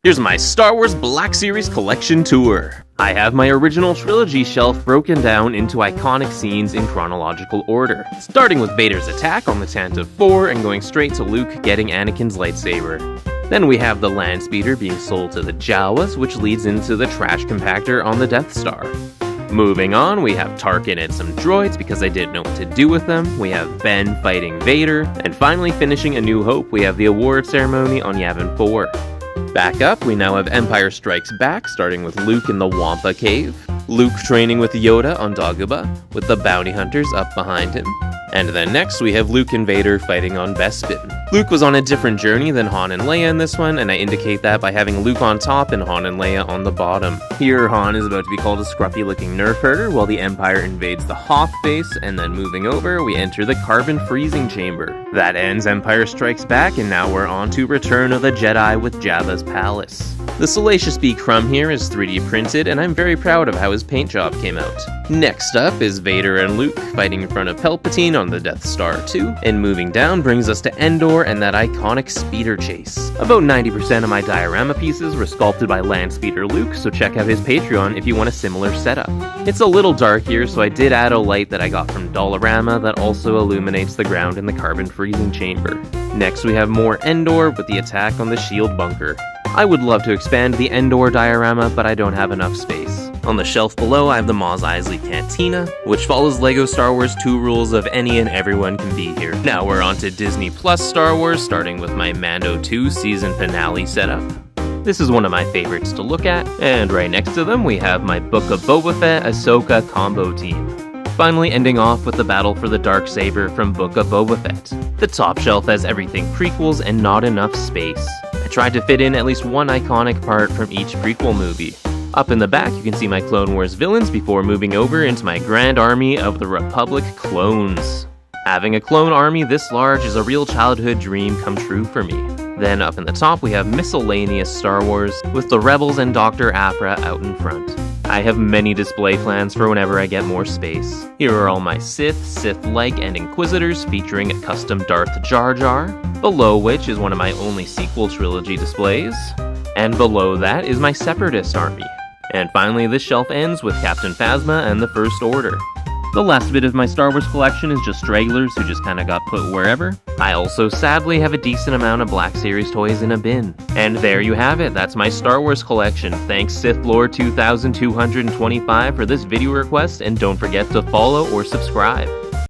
Here's my Star Wars Black Series collection tour. I have my original trilogy shelf broken down into iconic scenes in chronological order, starting with Vader's attack on the Tantive 4 and going straight to Luke getting Anakin's lightsaber. Then we have the land speeder being sold to the Jawas, which leads into the trash compactor on the Death Star. Moving on, we have Tarkin and some droids because I didn't know what to do with them. We have Ben fighting Vader, and finally finishing A New Hope, we have the award ceremony on Yavin 4. Back up, we now have Empire Strikes Back, starting with Luke in the Wampa Cave, Luke training with Yoda on Dagobah, with the bounty hunters up behind him. And then next we have Luke and Vader fighting on Bespin. Luke was on a different journey than Han and Leia in this one, and I indicate that by having Luke on top and Han and Leia on the bottom. Here, Han is about to be called a scruffy-looking nerf herder while the Empire invades the Hoth base, and then moving over, we enter the carbon freezing chamber. That ends Empire Strikes Back, and now we're on to Return of the Jedi with Jabba's palace. The Salacious B. Crumb here is 3D printed, and I'm very proud of how his paint job came out. Next up is Vader and Luke fighting in front of Palpatine on the Death Star 2, and moving down brings us to Endor and that iconic speeder chase. About 90% of my diorama pieces were sculpted by Land Speeder Luke, so check out his Patreon if you want a similar setup. It's a little dark here, so I did add a light that I got from Dollarama that also illuminates the ground in the carbon freezing chamber. Next we have more Endor with the attack on the shield bunker. I would love to expand the Endor diorama, but I don't have enough space. On the shelf below, I have the Mos Eisley Cantina, which follows LEGO Star Wars 2 rules of any and everyone can be here. Now we're on to Disney Plus Star Wars, starting with my Mando 2 season finale setup. This is one of my favorites to look at, and right next to them we have my Book of Boba Fett Ahsoka combo team. Finally ending off with the battle for the Darksaber from Book of Boba Fett. The top shelf has everything prequels and not enough space. I tried to fit in at least one iconic part from each prequel movie. Up in the back, you can see my Clone Wars villains before moving over into my Grand Army of the Republic clones. Having a clone army this large is a real childhood dream come true for me. Then up in the top, we have Miscellaneous Star Wars with the Rebels and Dr. Aphra out in front. I have many display plans for whenever I get more space. Here are all my Sith, Sith-like, and Inquisitors featuring a custom Darth Jar Jar, below which is one of my only sequel trilogy displays, and below that is my Separatist army. And finally, this shelf ends with Captain Phasma and the First Order. The last bit of my Star Wars collection is just stragglers who just kinda got put wherever. I also sadly have a decent amount of Black Series toys in a bin. And there you have it, that's my Star Wars collection. Thanks Sith Lord 2225 for this video request, and don't forget to follow or subscribe.